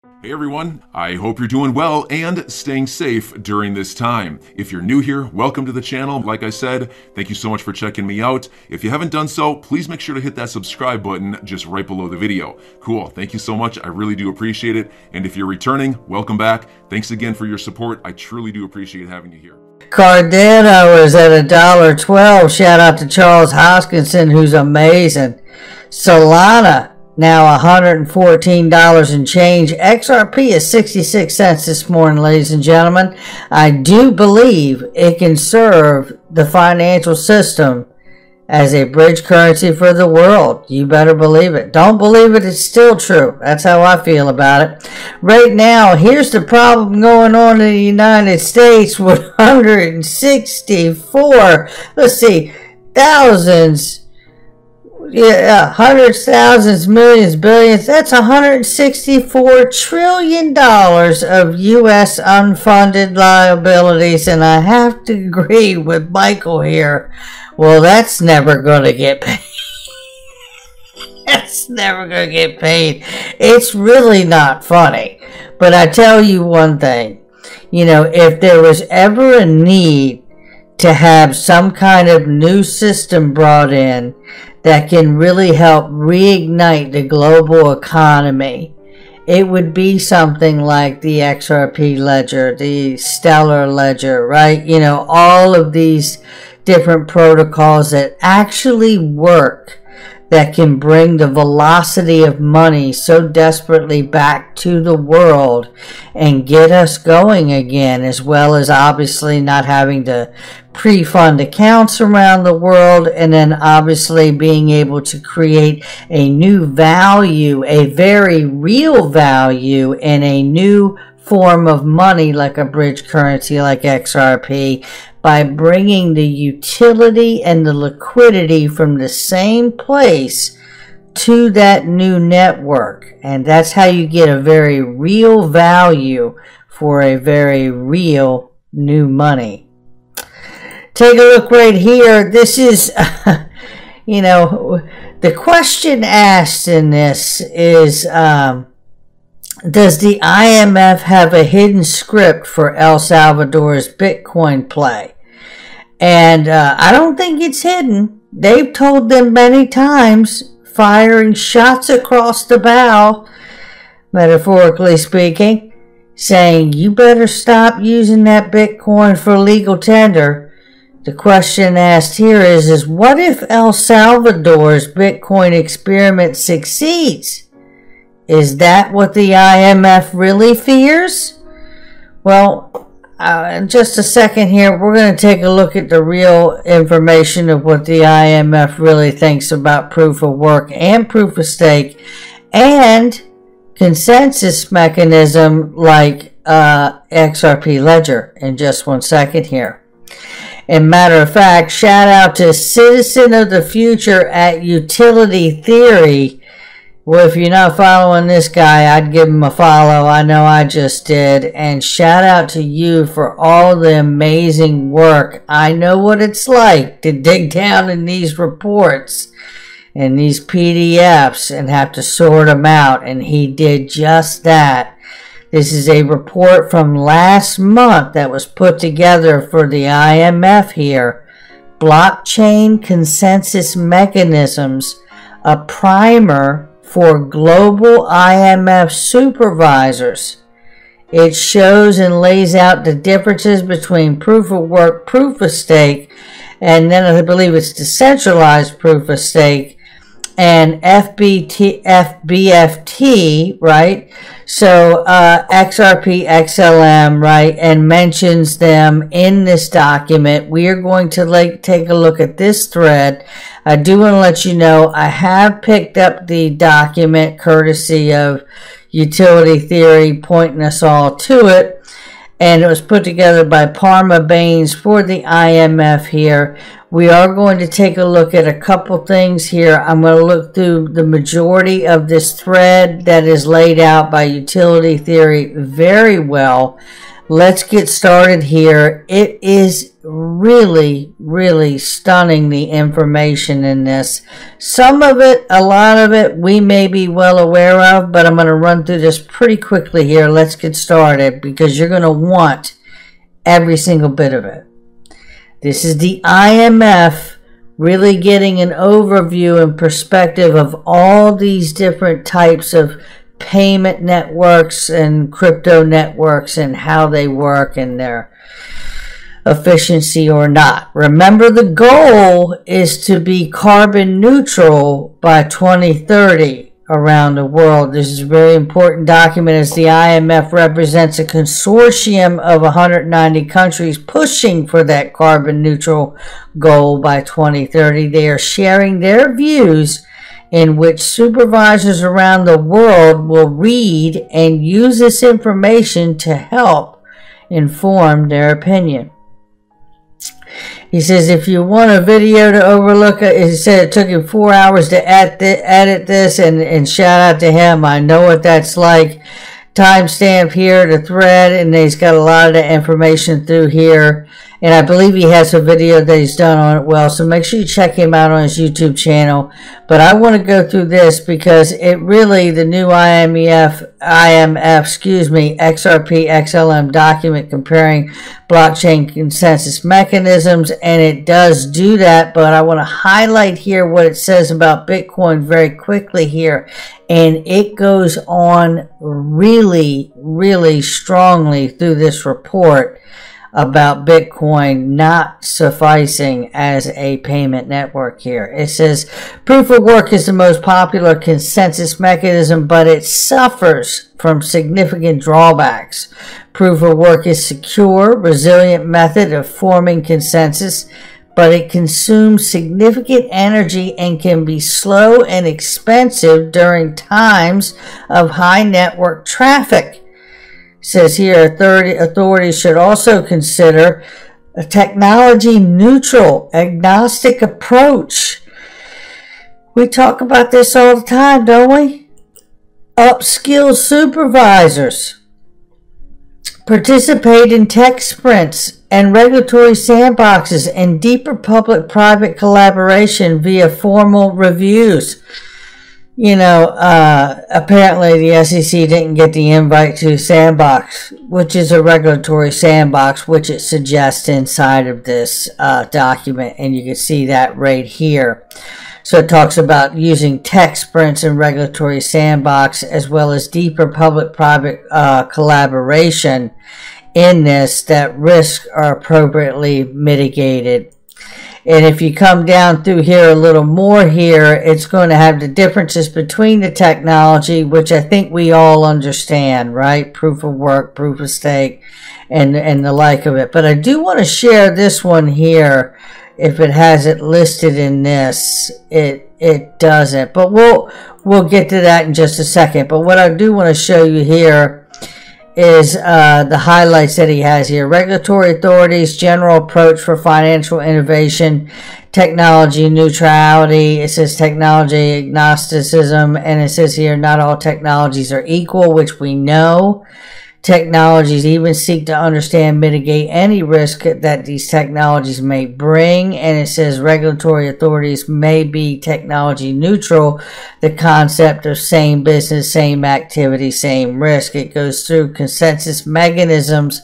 Hey everyone, I hope you're doing well and staying safe during this time. If you're new here, welcome to the channel. Like I said, thank you so much for checking me out. If you haven't done so, please make sure to hit that subscribe button just right below the video. Cool, thank you so much. I really do appreciate it. And if you're returning, welcome back. Thanks again for your support. I truly do appreciate having you here. Cardano is at $1.12. Shout out to Charles Hoskinson, who's amazing. Solana now $114 and change. XRP is 66 cents this morning, ladies and gentlemen. I do believe it can serve the financial system as a bridge currency for the world. You better believe it. Don't believe it, it's still true. That's how I feel about it. Right now, here's the problem going on in the United States with 164, let's see, thousands, hundreds, thousands, millions, billions. That's $164 trillion of U.S. unfunded liabilities, and I have to agree with Michael here. Well, that's never going to get paid. That's never going to get paid. It's really not funny. But I tell you one thing. You know, if there was ever a need to have some kind of new system brought in that can really help reignite the global economy, it would be something like the XRP ledger, the Stellar ledger, right? You know, all of these different protocols that actually work, that can bring the velocity of money so desperately back to the world and get us going again, as well as obviously not having to pre-fund accounts around the world, and then obviously being able to create a new value, a very real value in a new form of money like a bridge currency like XRP, by bringing the utility and the liquidity from the same place to that new network. And that's how you get a very real value for a very real new money. Take a look right here. This is, you know, the question asked in this is, does the IMF have a hidden script for El Salvador's Bitcoin play? And I don't think it's hidden. They've told them many times, firing shots across the bow, metaphorically speaking, saying, you better stop using that Bitcoin for legal tender. The question asked here is what if El Salvador's Bitcoin experiment succeeds? Is that what the IMF really fears? Well, in just a second here, we're going to take a look at the real information of what the IMF really thinks about proof of work and proof of stake and consensus mechanism like XRP Ledger in just 1 second here. And matter of fact, shout out to Citizen of the Future at Utility Theory. Well, if you're not following this guy, I'd give him a follow. I know I just did. And shout out to you for all the amazing work. I know what it's like to dig down in these reports and these PDFs and have to sort them out. And he did just that. This is a report from last month that was put together for the IMF here. Blockchain Consensus Mechanisms, a primer for global IMF supervisors. It shows and lays out the differences between proof of work, proof of stake, and then I believe it's decentralized proof of stake, and FBFT, right? So XRP, XLM, right? And mentions them in this document. We are going to take a look at this thread. I do want to let you know I have picked up the document courtesy of Utility Theory, pointing us all to it. And it was put together by Parma Baines for the IMF here. We are going to take a look at a couple things here. I'm going to look through the majority of this thread that is laid out by Utility Theory very well. Let's get started here. It is really, really stunning, the information in this. Some of it, a lot of it, we may be well aware of, but I'm going to run through this pretty quickly here. Let's get started, because you're going to want every single bit of it. This is the IMF really getting an overview and perspective of all these different types of payment networks and crypto networks and how they work and their efficiency or not. Remember, the goal is to be carbon neutral by 2030 around the world. This is a very important document, as the IMF represents a consortium of 190 countries pushing for that carbon neutral goal by 2030. They are sharing their views, in which supervisors around the world will read and use this information to help inform their opinion. He says, if you want a video to overlook it, he said it took him 4 hours to edit this, and shout out to him. I know what that's like. Timestamp here, the thread, and he's got a lot of the information through here. And I believe he has a video that he's done on it well, so make sure you check him out on his YouTube channel. But I want to go through this because it really, the new IMF, XRP XLM document comparing blockchain consensus mechanisms, and it does do that. But I want to highlight here what it says about Bitcoin very quickly here. And it goes on really, really strongly through this report about Bitcoin not sufficing as a payment network here. It says, proof of work is the most popular consensus mechanism, but it suffers from significant drawbacks. Proof of work is a secure, resilient method of forming consensus, but it consumes significant energy and can be slow and expensive during times of high network traffic. It says here, authorities should also consider a technology-neutral, agnostic approach. We talk about this all the time, don't we? Upskill supervisors. Participate in tech sprints and regulatory sandboxes and deeper public-private collaboration via formal reviews. You know, apparently the SEC didn't get the invite to Sandbox, which is a regulatory sandbox, which it suggests inside of this document, and you can see that right here. So it talks about using tech sprints and regulatory sandbox, as well as deeper public-private collaboration in this, that risks are appropriately mitigated. And if you come down through here a little more here, it's going to have the differences between the technology, which I think we all understand, right? Proof of work, proof of stake, and the like of it. But I do want to share this one here. If it has it listed in this, it doesn't. But we'll get to that in just a second. But what I do want to show you here is the highlights that he has here. Regulatory authorities, general approach for financial innovation, technology neutrality. It says technology agnosticism, and it says here not all technologies are equal, which we know. Technologies even seek to understand, mitigate any risk that these technologies may bring. And it says regulatory authorities may be technology neutral. The concept of same business, same activity, same risk. It goes through consensus mechanisms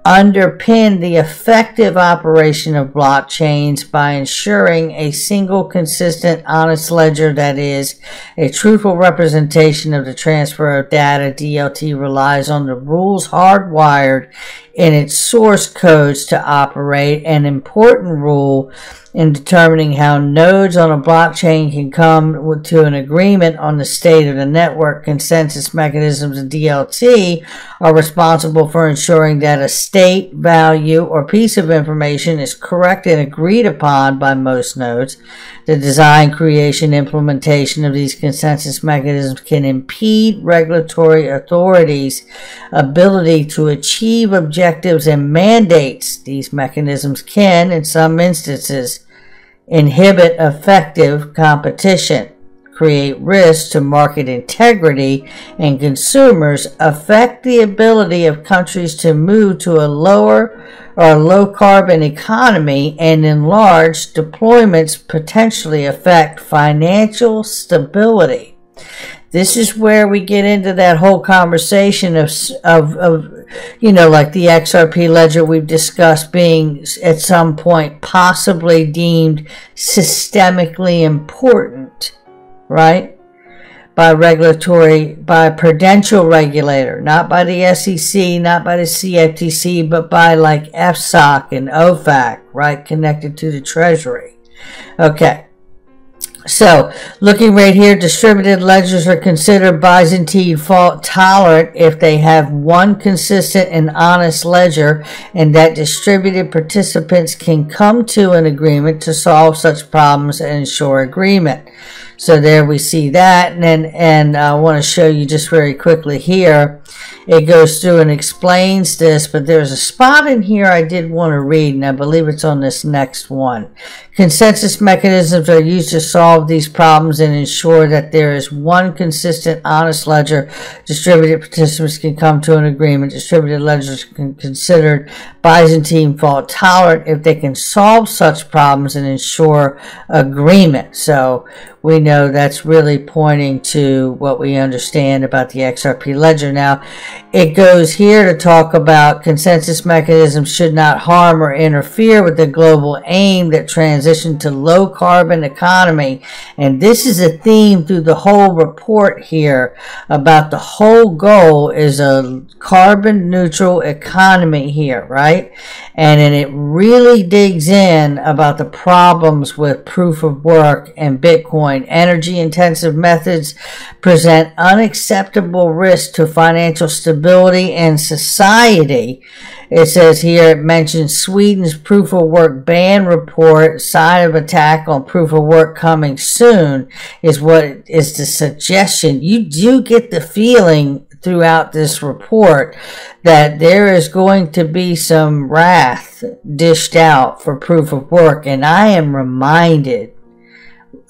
underpin the effective operation of blockchains by ensuring a single, consistent, honest ledger that is a truthful representation of the transfer of data. DLT relies on the rules hardwired in its source codes to operate. An important rule in determining how nodes on a blockchain can come to an agreement on the state of the network. Consensus mechanisms and DLT are responsible for ensuring that a state, value, or piece of information is correct and agreed upon by most nodes. The design, creation, implementation of these consensus mechanisms can impede regulatory authorities' ability to achieve objectives and mandates. These mechanisms can, in some instances, inhibit effective competition, create risks to market integrity and consumers, affect the ability of countries to move to a lower or low carbon economy, and enlarged deployments potentially affect financial stability. This is where we get into that whole conversation of like the XRP ledger we've discussed being at some point possibly deemed systemically important, right? By a prudential regulator, not by the SEC, not by the CFTC, but by like FSOC and OFAC, right? Connected to the Treasury. Okay. So, looking right here, distributed ledgers are considered Byzantine fault tolerant if they have one consistent and honest ledger, and that distributed participants can come to an agreement to solve such problems and ensure agreement. So there we see that, and I want to show you just very quickly here. It goes through and explains this, but there's a spot in here I did want to read, and I believe it's on this next one. Consensus mechanisms are used to solve these problems and ensure that there is one consistent, honest ledger. Distributed participants can come to an agreement. Distributed ledgers are considered Byzantine fault tolerant if they can solve such problems and ensure agreement. So we know that's really pointing to what we understand about the XRP ledger. Now, it goes here to talk about consensus mechanisms should not harm or interfere with the global aim that transition to low carbon economy. And this is a theme through the whole report here about the whole goal is a carbon neutral economy here, right? And then it really digs in about the problems with proof of work and Bitcoin. Energy intensive methods present unacceptable risks to financial stability and society. It says here, it mentions Sweden's proof of work ban report, sign of attack on proof of work coming soon, is what is the suggestion. You do get the feeling throughout this report that there is going to be some wrath dished out for proof of work. And I am reminded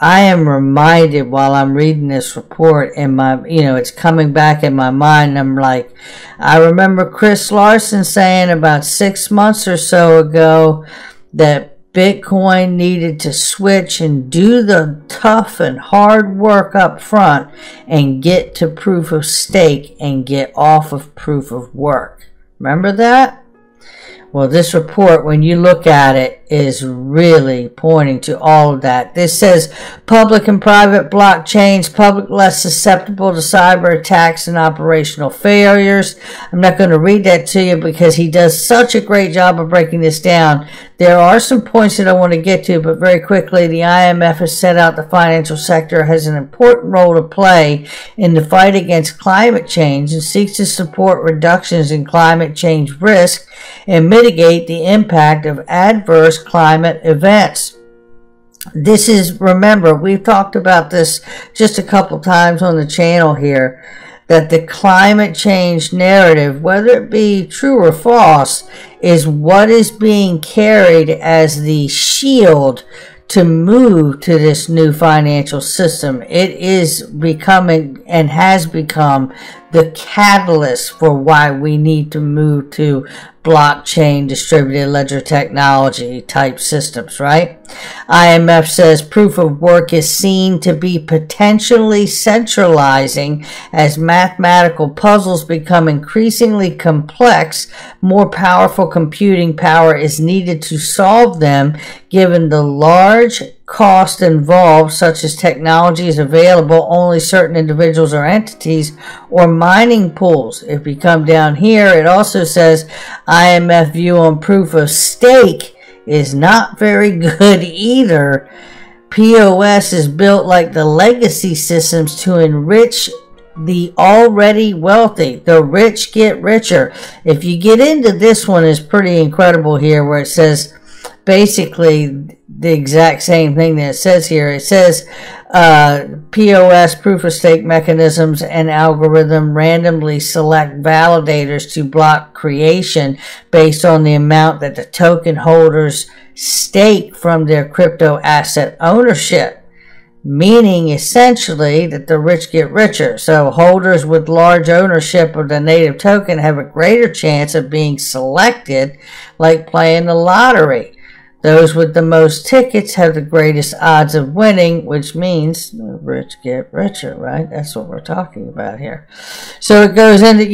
while I'm reading this report, and it's coming back in my mind. I'm like, I remember Chris Larson saying about 6 months or so ago that Bitcoin needed to switch and do the tough and hard work up front and get to proof of stake and get off of proof of work. Remember that? Well, this report, when you look at it, is really pointing to all of that. This says public and private blockchains, public less susceptible to cyber attacks and operational failures. I'm not going to read that to you because he does such a great job of breaking this down. There are some points that I want to get to, but very quickly, the IMF has set out the financial sector has an important role to play in the fight against climate change and seeks to support reductions in climate change risk and mitigate the impact of adverse climate events. This is, remember, we've talked about this just a couple times on the channel here, that the climate change narrative, whether it be true or false, is what is being carried as the shield to move to this new financial system. It is becoming and has become the catalyst for why we need to move to blockchain distributed ledger technology type systems, right? IMF says proof of work is seen to be potentially centralizing as mathematical puzzles become increasingly complex. More powerful computing power is needed to solve them, given the large cost involved, such as technology is available only certain individuals or entities or mining pools. If you come down here, it also says IMF view on proof of stake is not very good either. POS is built like the legacy systems to enrich the already wealthy. The rich get richer. If you get into this one, is pretty incredible here, where it says basically the exact same thing that it says here. It says POS, proof of stake mechanisms, and algorithm randomly select validators to block creation based on the amount that the token holders stake from their crypto asset ownership. meaning essentially that the rich get richer. So holders with large ownership of the native token have a greater chance of being selected, like playing the lottery. Those with the most tickets have the greatest odds of winning, which means the rich get richer, right? That's what we're talking about here. So it goes into,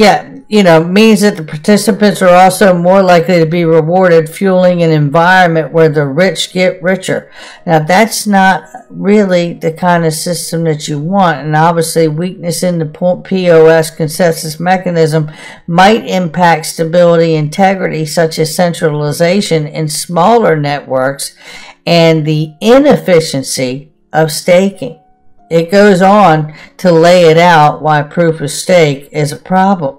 means that the participants are also more likely to be rewarded, fueling an environment where the rich get richer. Now, that's not really the kind of system that you want, and obviously weakness in the POS consensus mechanism might impact stability, integrity, such as centralization in smaller networks and the inefficiency of staking. It goes on to lay it out why proof of stake is a problem.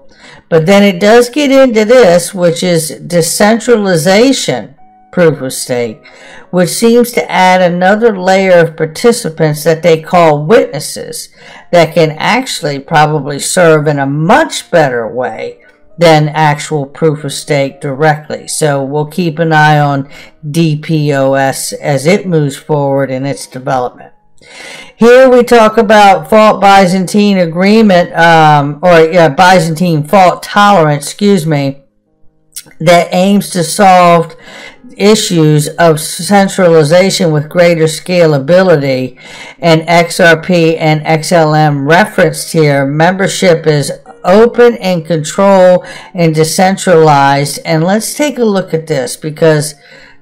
But then it does get into this, which is decentralization proof of stake, which seems to add another layer of participants that they call witnesses that can actually probably serve in a much better way than actual proof of stake directly. So we'll keep an eye on DPoS as it moves forward in its development. Here we talk about fault Byzantine agreement, Byzantine fault tolerance, that aims to solve issues of centralization with greater scalability, and XRP and XLM referenced here. Membership is open and control and decentralized. And let's take a look at this, because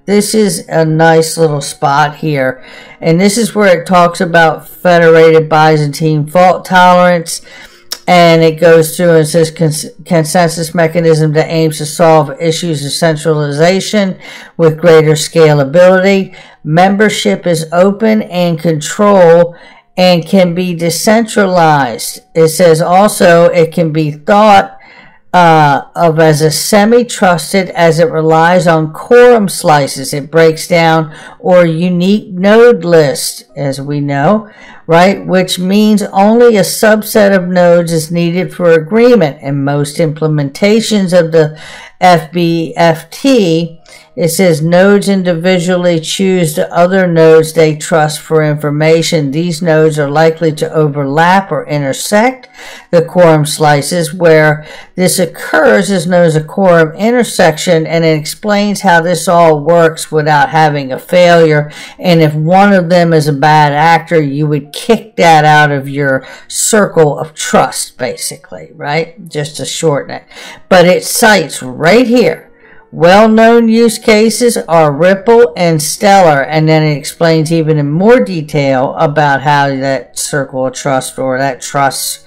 this is a nice little spot here. And this is where it talks about federated Byzantine fault tolerance. And it goes through and says consensus mechanism that aims to solve issues of centralization with greater scalability. Membership is open and control and can be decentralized. It says also it can be thought of as a semi-trusted as it relies on quorum slices. It breaks down or unique node list, as we know, right? Which means only a subset of nodes is needed for agreement. In most implementations of the FBFT, it says nodes individually choose the other nodes they trust for information. These nodes are likely to overlap or intersect the quorum slices. Where this occurs is known as a quorum intersection, and it explains how this all works without having a failure. And if one of them is a bad actor, you would kick that out of your circle of trust, basically, right? Just to shorten it. But it cites right here, well-known use cases are Ripple and Stellar, and then it explains even in more detail about how that circle of trust or that trust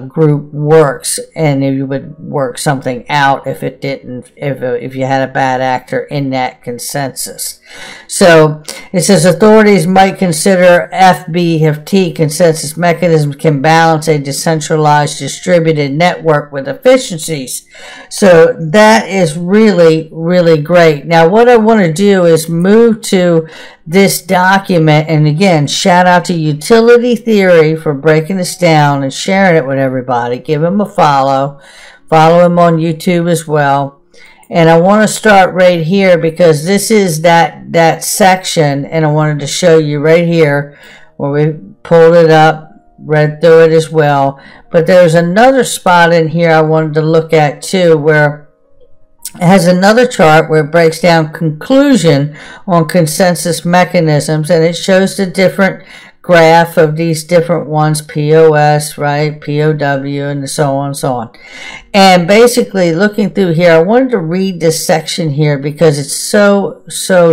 group works, and if you would work something out if it didn't, if you had a bad actor in that consensus. So it says authorities might consider FBFT consensus mechanisms can balance a decentralized distributed network with efficiencies. So that is really, really great. Now what I want to do is move to this document, and again, shout out to Utility Theory for breaking this down and sharing it with everybody. Give him a follow. Follow him on YouTube as well. And I want to start right here because this is that section, and I wanted to show you right here where we pulled it up, read through it as well. But there's another spot in here I wanted to look at too, where it has another chart where it breaks down conclusion on consensus mechanisms, and it shows the different graph of these different ones, POS, right, POW, and so on and so on. And basically looking through here, I wanted to read this section here because it's so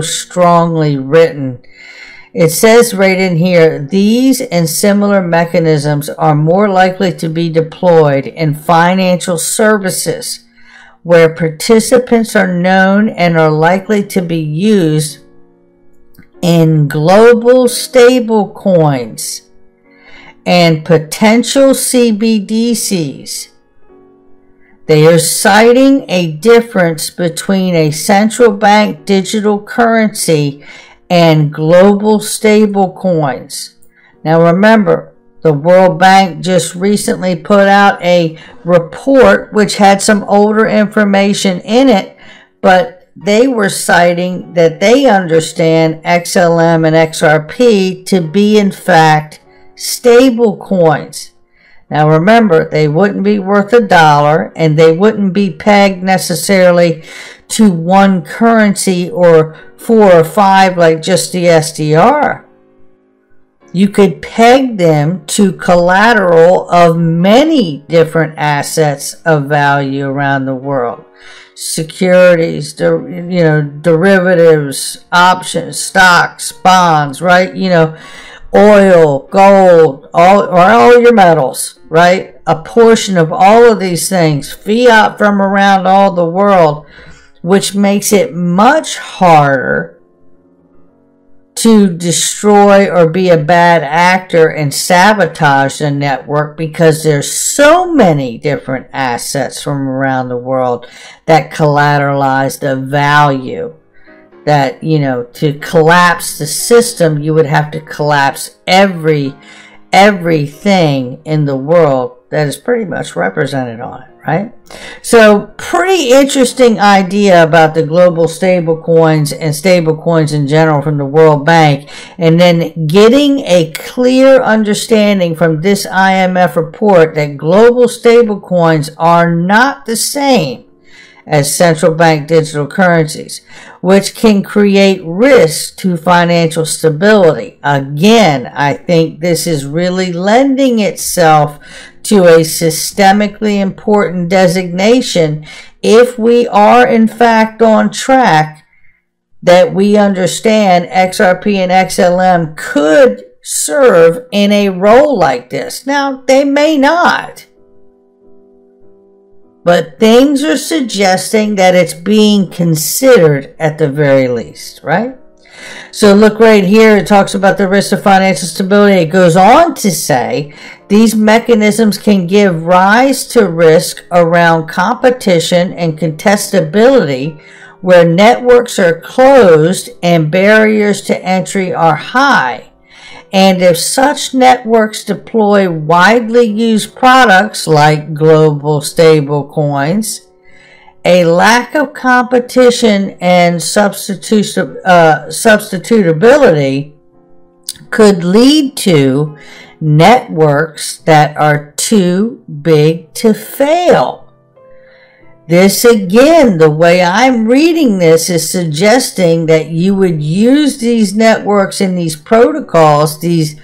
strongly written. It says right in here, these and similar mechanisms are more likely to be deployed in financial services where participants are known and are likely to be used in global stable coins and potential CBDCs. They are citing a difference between a central bank digital currency and global stable coins. Now remember, the World Bank just recently put out a report which had some older information in it, but they were citing that they understand XLM and XRP to be, in fact, stable coins. Now remember, they wouldn't be worth $1, and they wouldn't be pegged necessarily to one currency or 4 or 5 like just the SDR. You could peg them to collateral of many different assets of value around the world. Securities, derivatives, options, stocks, bonds, right? Oil, gold, all your metals, right? A portion of all of these things, fiat from around all the world, which makes it much harder to destroy or be a bad actor and sabotage the network, because there's so many different assets from around the world that collateralize the value. That, to collapse the system, you would have to collapse everything in the world that is pretty much represented on it, right? So, pretty interesting idea about the global stable coins and stable coins in general from the World Bank, and then getting a clear understanding from this IMF report that global stable coins are not the same as central bank digital currencies, which can create risk to financial stability. Again, I think this is really lending itself to a systemically important designation if we are in fact on track, that we understand XRP and XLM could serve in a role like this. Now, they may not, but things are suggesting that it's being considered at the very least, right? So look right here, it talks about the risk of financial stability. It goes on to say these mechanisms can give rise to risk around competition and contestability where networks are closed and barriers to entry are high. And if such networks deploy widely used products like global stable coins, a lack of competition and substitutability could lead to networks that are too big to fail. This, again, the way I'm reading this is suggesting that you would use these networks and these protocols, these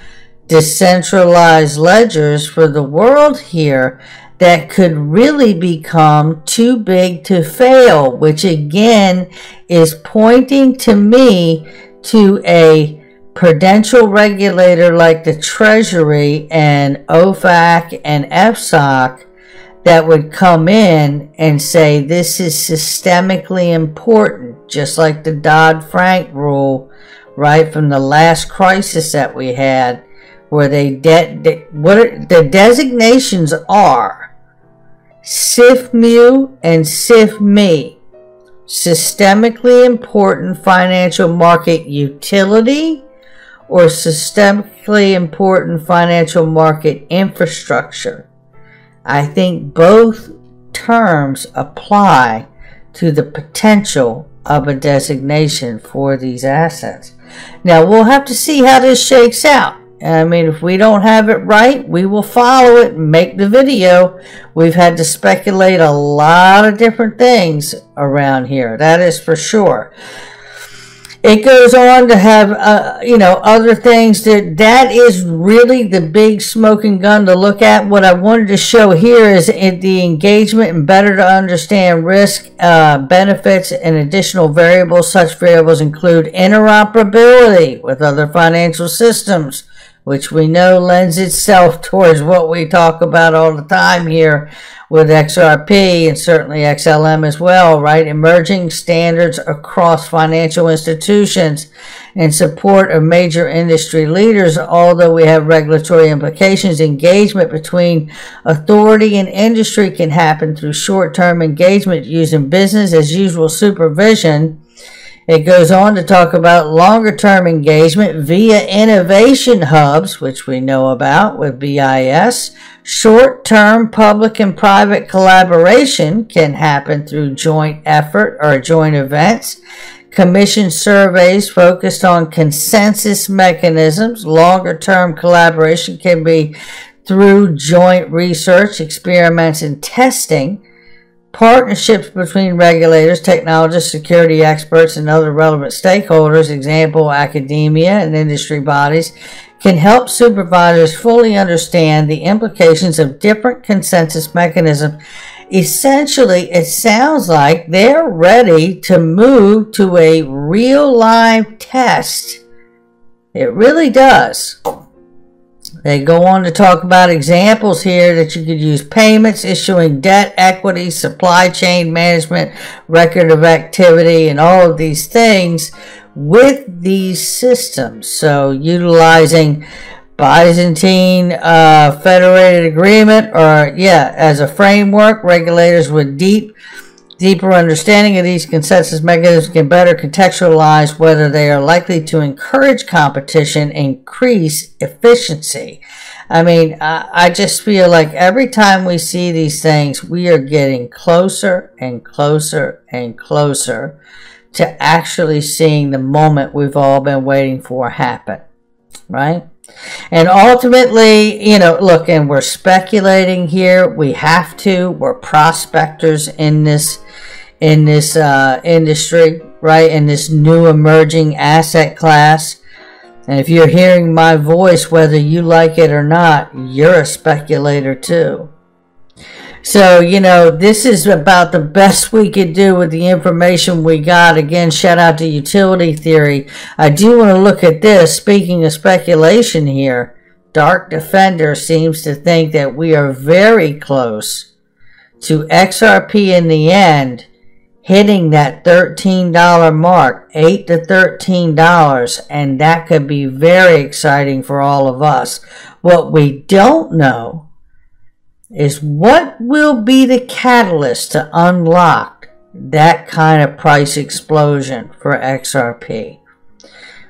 decentralized ledgers for the world here, that could really become too big to fail, which again is pointing to me to a prudential regulator like the Treasury and OFAC and FSOC that would come in and say this is systemically important, just like the Dodd-Frank rule, right, from the last crisis that we had, where the designations are SIFMU and SIFME, systemically important financial market utility or systemically important financial market infrastructure. I think both terms apply to the potential of a designation for these assets. Now, we'll have to see how this shakes out. I mean, if we don't have it right, we will follow it and make the video. We've had to speculate a lot of different things around here. That is for sure. It goes on to have, other things that is really the big smoking gun to look at. What I wanted to show here is the engagement and better to understand risk, benefits, and additional variables. Such variables include interoperability with other financial systems, which we know lends itself towards what we talk about all the time here with XRP and certainly XLM as well, right? Emerging standards across financial institutions and support of major industry leaders, although we have regulatory implications. Engagement between authority and industry can happen through short-term engagement using business as usual supervision It goes on to talk about longer-term engagement via innovation hubs, which we know about with BIS. Short-term public and private collaboration can happen through joint effort or joint events. Commission surveys focused on consensus mechanisms. Longer-term collaboration can be through joint research, experiments, and testing. Partnerships between regulators, technologists, security experts, and other relevant stakeholders, example academia and industry bodies, can help supervisors fully understand the implications of different consensus mechanisms. Essentially, it sounds like they're ready to move to a real live test. It really does. They go on to talk about examples here that you could use: payments, issuing debt, equity, supply chain management, record of activity, and all of these things with these systems. So utilizing Byzantine Federated Agreement, or as a framework, regulators with deeper understanding of these consensus mechanisms can better contextualize whether they are likely to encourage competition, increase efficiency. I mean, I just feel like every time we see these things, we are getting closer and closer and closer to actually seeing the moment we've all been waiting for happen, right? And ultimately, look, and we're speculating here. We have to. We're prospectors in this industry, right? In this new emerging asset class. And if you're hearing my voice, whether you like it or not, you're a speculator too. So, this is about the best we could do with the information we got. Again, shout out to Utility Theory. I do want to look at this. Speaking of speculation here, Dark Defender seems to think that we are very close to XRP in the end hitting that $13 mark, $8 to $13, and that could be very exciting for all of us. What we don't know is what will be the catalyst to unlock that kind of price explosion for XRP.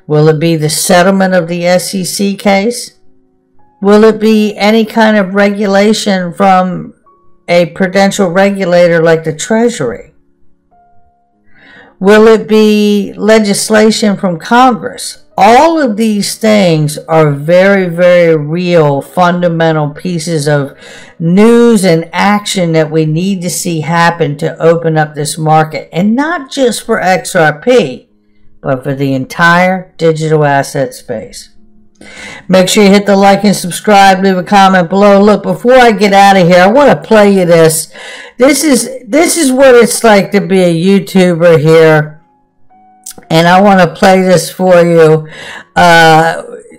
Will it be the settlement of the SEC case? Will it be any kind of regulation from a prudential regulator like the Treasury? Will it be legislation from Congress? All of these things are very, very real, fundamental pieces of news and action that we need to see happen to open up this market. And not just for XRP, but for the entire digital asset space. Make sure you hit the like and subscribe, leave a comment below. Look, before I get out of here, I want to play you this. This is what it's like to be a YouTuber here. And I want to play this for you.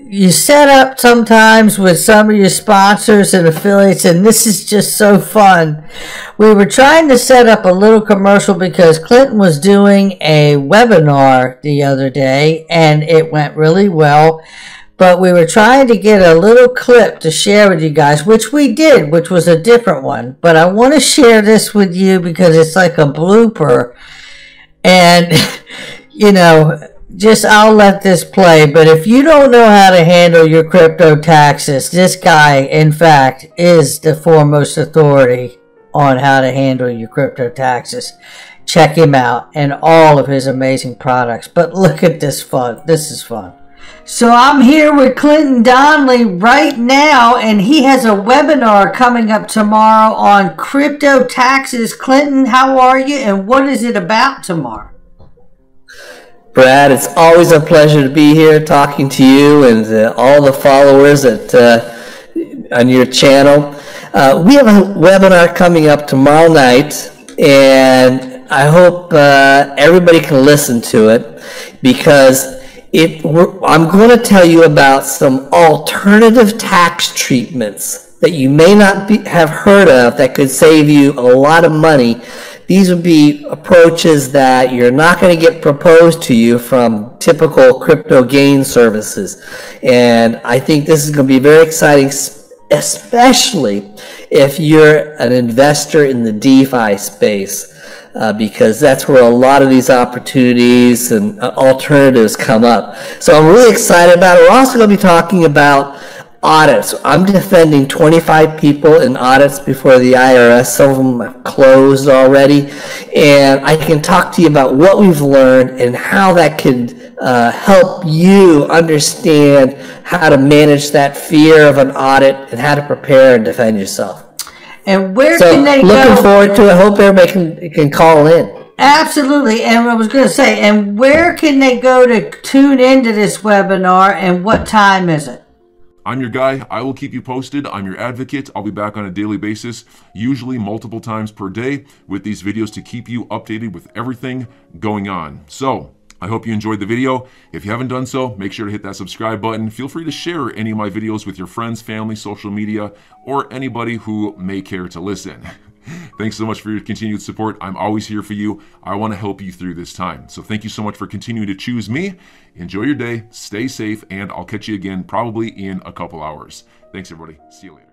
You set up sometimes with some of your sponsors and affiliates, and this is just so fun. We were trying to set up a little commercial because Clinton was doing a webinar the other day, and it went really well. But we were trying to get a little clip to share with you guys, which we did, which was a different one. But I want to share this with you because it's like a blooper. And, I'll let this play. But if you don't know how to handle your crypto taxes, this guy, in fact, is the foremost authority on how to handle your crypto taxes. Check him out and all of his amazing products. But look at this fun. This is fun. So I'm here with Clinton Donnelly right now, and he has a webinar coming up tomorrow on crypto taxes. Clinton, how are you, and what is it about tomorrow? Brad, it's always a pleasure to be here talking to you and all the followers on your channel. We have a webinar coming up tomorrow night, and I hope everybody can listen to it because I'm going to tell you about some alternative tax treatments that you may not have heard of that could save you a lot of money. These would be approaches that you're not going to get proposed to you from typical crypto gain services. And I think this is going to be very exciting, especially if you're an investor in the DeFi space. because that's where a lot of these opportunities and alternatives come up. So I'm really excited about it. We're also going to be talking about audits. I'm defending 25 people in audits before the IRS. Some of them have closed already. And I can talk to you about what we've learned and how that could help you understand how to manage that fear of an audit and how to prepare and defend yourself. And where can they go? Looking forward to it. I hope everybody can call in. Absolutely. And I was going to say, and where can they go to tune into this webinar, and what time is it? I'm your guy. I will keep you posted. I'm your advocate. I'll be back on a daily basis, usually multiple times per day, with these videos to keep you updated with everything going on. So I hope you enjoyed the video. If you haven't done so, make sure to hit that subscribe button. Feel free to share any of my videos with your friends, family, social media, or anybody who may care to listen. Thanks so much for your continued support. I'm always here for you. I want to help you through this time. So thank you so much for continuing to choose me. Enjoy your day, stay safe, and I'll catch you again probably in a couple hours. Thanks, everybody. See you later.